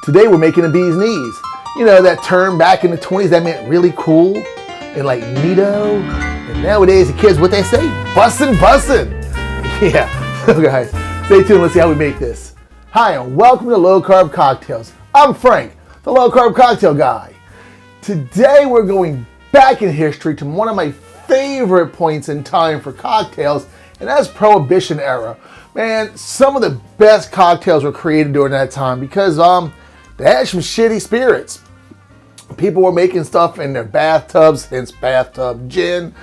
Today we're making a bee's knees. You know, that term back in the 20s that meant really cool and like neato. And nowadays the kids, what they say? Bussin'. Yeah, so guys, stay tuned, let's see how we make this. Hi, and welcome to Low Carb Cocktails. I'm Frank, the Low Carb Cocktail Guy. Today we're going back in history to one of my favorite points in time for cocktails, and that's Prohibition era. Man, some of the best cocktails were created during that time because they had some shitty spirits. People were making stuff in their bathtubs, hence bathtub gin,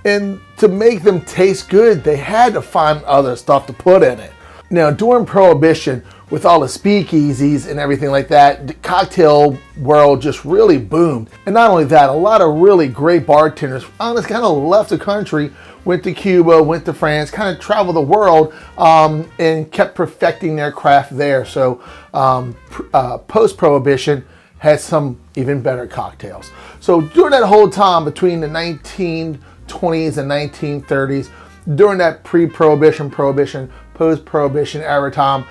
and to make them taste good, they had to find other stuff to put in it. Now, during Prohibition, with all the speakeasies and everything like that, the cocktail world just really boomed. And not only that, a lot of really great bartenders honestly kind of left the country, went to Cuba, went to France, kind of traveled the world and kept perfecting their craft there. So post-Prohibition had some even better cocktails. So during that whole time between the 1920s and 1930s, during that pre-Prohibition, Prohibition, post-Prohibition era time,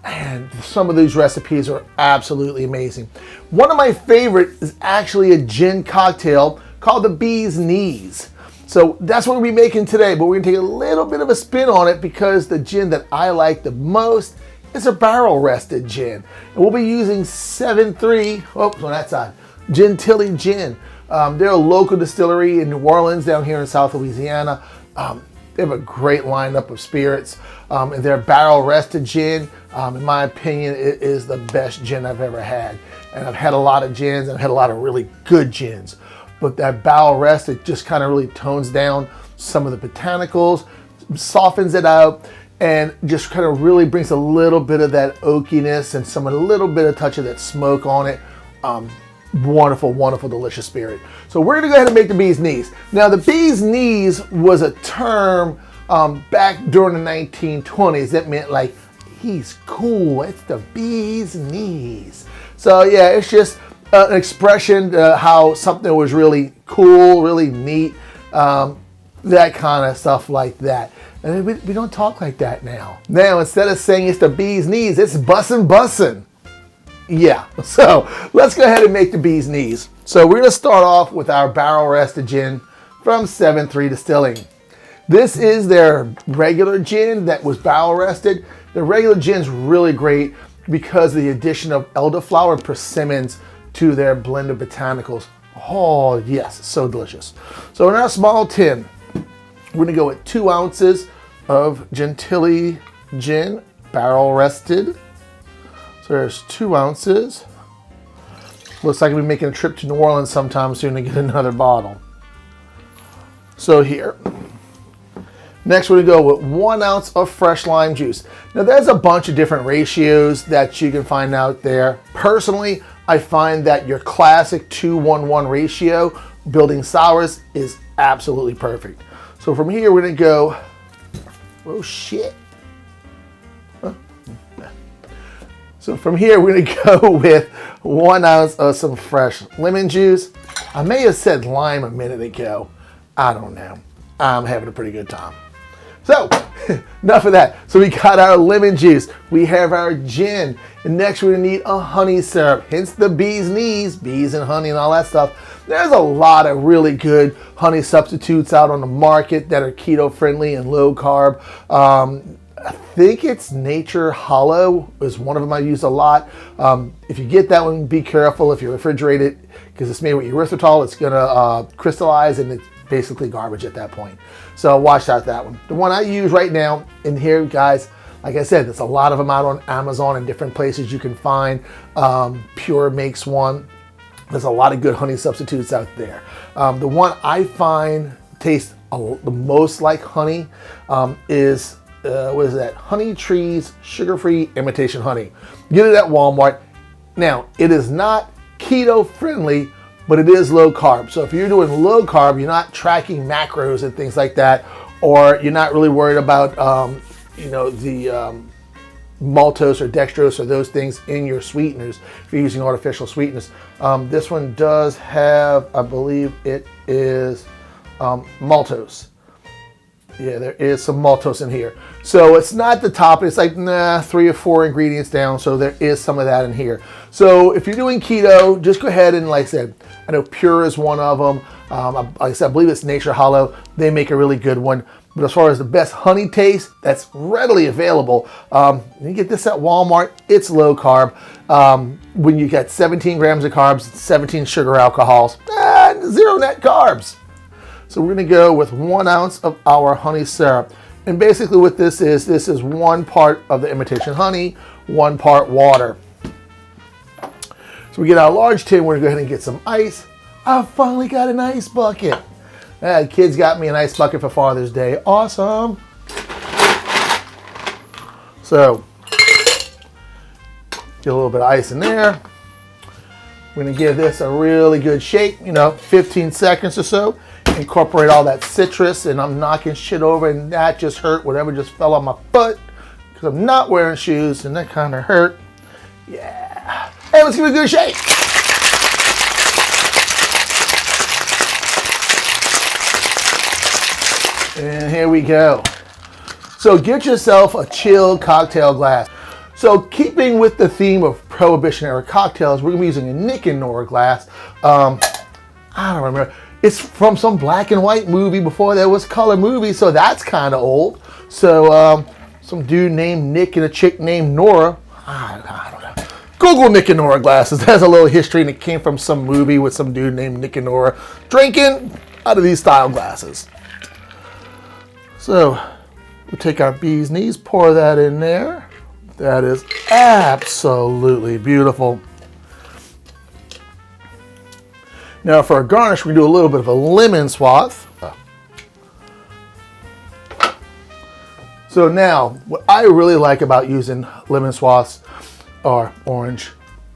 and some of these recipes are absolutely amazing. One of my favorite is actually a gin cocktail called the Bee's Knees. So that's what we'll be making today, but we're gonna take a little bit of a spin on it because the gin that I like the most is a barrel rested gin. And we'll be using 7.3, on that side, Gentilly Gin. They're a local distillery in New Orleans down here in South Louisiana. They have a great lineup of spirits. And their barrel rested gin, in my opinion, it is the best gin I've ever had. And I've had a lot of gins, and I've had a lot of really good gins. But that barrel rested just kind of really tones down some of the botanicals, softens it out, and just kind of really brings a little bit of that oakiness and a little bit of touch of that smoke on it. Wonderful, wonderful, delicious spirit. So we're gonna go ahead and make the Bee's Knees. Now the Bee's Knees was a term back during the 1920s that meant like, he's cool, it's the Bee's Knees. So yeah, it's just an expression how something was really cool, really neat, that kind of stuff like that. And we don't talk like that now. Now instead of saying it's the Bee's Knees, it's bussin'. Yeah, so let's go ahead and make the Bee's Knees. So we're gonna start off with our barrel rested gin from 7.3 Distilling. This is their regular gin that was barrel rested. The regular gin's really great because of the addition of elderflower and persimmons to their blend of botanicals. Oh yes, so delicious. So in our small tin, we're gonna go with 2 ounces of Gentilly Gin, barrel rested. So there's 2 ounces. Looks like we'll be making a trip to New Orleans sometime soon to get another bottle. So here. Next we're gonna go with 1 ounce of fresh lime juice. Now there's a bunch of different ratios that you can find out there. Personally, I find that your classic 2:1:1 ratio, building sours, is absolutely perfect. So from here we're gonna go, oh shit. So from here, we're gonna go with 1 ounce of some fresh lemon juice. I may have said lime a minute ago. I don't know. I'm having a pretty good time. So, enough of that. So we got our lemon juice. We have our gin. And next we're gonna need a honey syrup. Hence the Bee's Knees, bees and honey and all that stuff. There's a lot of really good honey substitutes out on the market that are keto friendly and low carb. I think it's Nature Hollow is one of them I use a lot. If you get that one, be careful if you refrigerate it because it's made with erythritol. It's gonna crystallize and it's basically garbage at that point. So watch out that one. The one I use right now in here, guys, like I said, there's a lot of them out on Amazon and different places you can find. Pure makes one. There's a lot of good honey substitutes out there. The one I find tastes the most like honey is what is that? Honey Trees Sugar-Free Imitation Honey. Get it at Walmart. Now, it is not keto friendly, but it is low carb. So if you're doing low carb, you're not tracking macros and things like that, or you're not really worried about, the maltose or dextrose or those things in your sweeteners if you're using artificial sweeteners. This one does have, I believe it is maltose. Yeah, there is some maltose in here. So it's not the top, it's like 3 or 4 ingredients down, so there is some of that in here. So if you're doing keto, just go ahead and, like I said, I know Pure is one of them. Like I said, I believe it's Nature Hollow. They make a really good one. But as far as the best honey taste, that's readily available. You get this at Walmart. It's low carb. When you get 17 grams of carbs, 17 sugar alcohols, 0 net carbs. So we're going to go with 1 ounce of our honey syrup. And basically what this is 1 part of the imitation honey, 1 part water. So we get our large tin, we're going to go ahead and get some ice. I finally got an ice bucket. Kids got me an ice bucket for Father's Day. Awesome. So, get a little bit of ice in there. We're going to give this a really good shake, 15 seconds or so. Incorporate all that citrus, and I'm knocking shit over, and that just hurt. Whatever just fell on my foot, because I'm not wearing shoes, and that kind of hurt. Yeah. Hey, let's give it a good shake. And here we go. So get yourself a chilled cocktail glass. So keeping with the theme of Prohibition era cocktails, we're going to be using a Nick and Nora glass. I don't remember. It's from some black and white movie before there was color movies, so that's kind of old. So some dude named Nick and a chick named Nora. I don't know. Google Nick and Nora glasses. It has a little history, and it came from some movie with some dude named Nick and Nora drinking out of these style glasses. So we'll take our bee's knees, pour that in there. That is absolutely beautiful. Now for a garnish, we do a little bit of a lemon swath. So now, what I really like about using lemon swaths, or orange,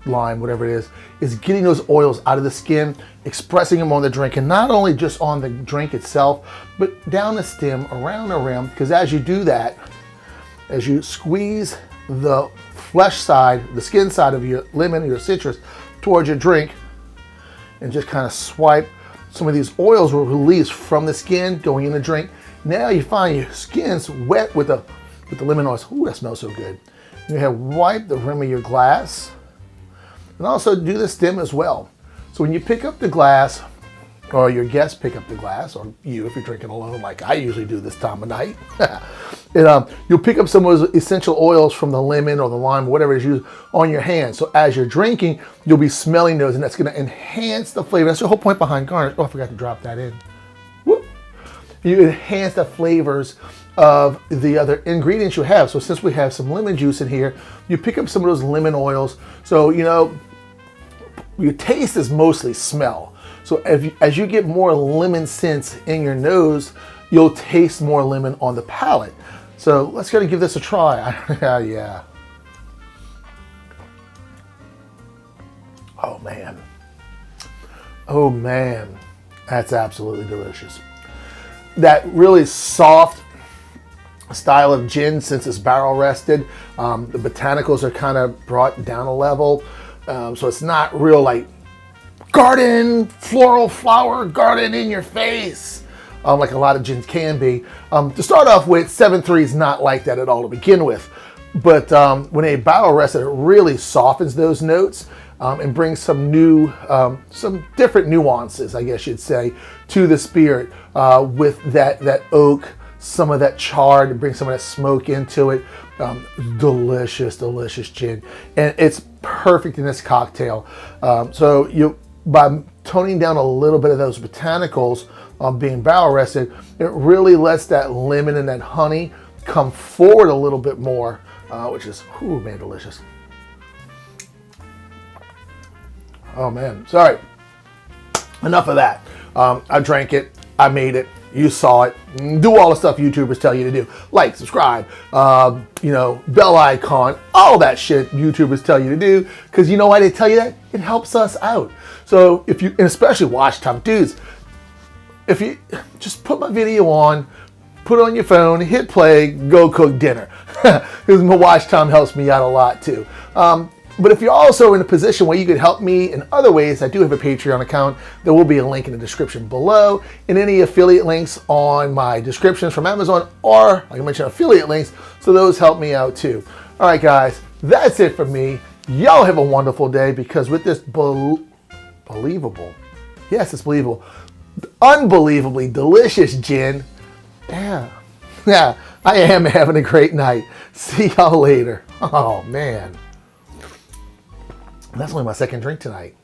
lime, whatever it is getting those oils out of the skin, expressing them on the drink, and not only just on the drink itself, but down the stem, around the rim, because as you do that, as you squeeze the flesh side, the skin side of your lemon, your citrus, towards your drink, and just kind of swipe, some of these oils will release from the skin going in the drink. Now you find your skin's wet with the lemon oils. Ooh, that smells so good. You have wipe the rim of your glass, and also do the stem as well. So when you pick up the glass, or your guests pick up the glass, or you if you're drinking alone like I usually do this time of night, and, you'll pick up some of those essential oils from the lemon or the lime, or whatever is used on your hand. So as you're drinking, you'll be smelling those, and that's going to enhance the flavor. That's the whole point behind garnish. Oh, I forgot to drop that in. Whoop. You enhance the flavors of the other ingredients you have. So since we have some lemon juice in here, you pick up some of those lemon oils. So, your taste is mostly smell. So as you get more lemon scents in your nose, you'll taste more lemon on the palate. So let's go and give this a try. Yeah. Oh man. Oh man. That's absolutely delicious. That really soft style of gin, since it's barrel rested, the botanicals are kind of brought down a level. So it's not real like garden, floral flower garden in your face, like a lot of gins can be. To start off with, 7.3 is not like that at all to begin with. But when they barrel rest it, it really softens those notes and brings some new, some different nuances, I guess you'd say, to the spirit with that oak, some of that char, to bring some of that smoke into it. Delicious, delicious gin. And it's perfect in this cocktail. So by toning down a little bit of those botanicals being barrel rested, it really lets that lemon and that honey come forward a little bit more, which is, ooh, man, delicious. Oh man, sorry. Enough of that. I drank it, I made it, you saw it. Do all the stuff YouTubers tell you to do. Like, subscribe, bell icon, all that shit YouTubers tell you to do. Because you know why they tell you that? It helps us out. So if you, and especially watch time, dudes, if you just put my video on, put it on your phone, hit play, go cook dinner. Because my watch time helps me out a lot too. But if you're also in a position where you could help me in other ways, I do have a Patreon account. There will be a link in the description below, and any affiliate links on my descriptions from Amazon, or like I mentioned, affiliate links, so those help me out too. All right, guys, that's it for me. Y'all have a wonderful day, because with this believable, yes, it's believable, unbelievably delicious gin, yeah, I am having a great night. See y'all later. Oh, man. That's only my second drink tonight.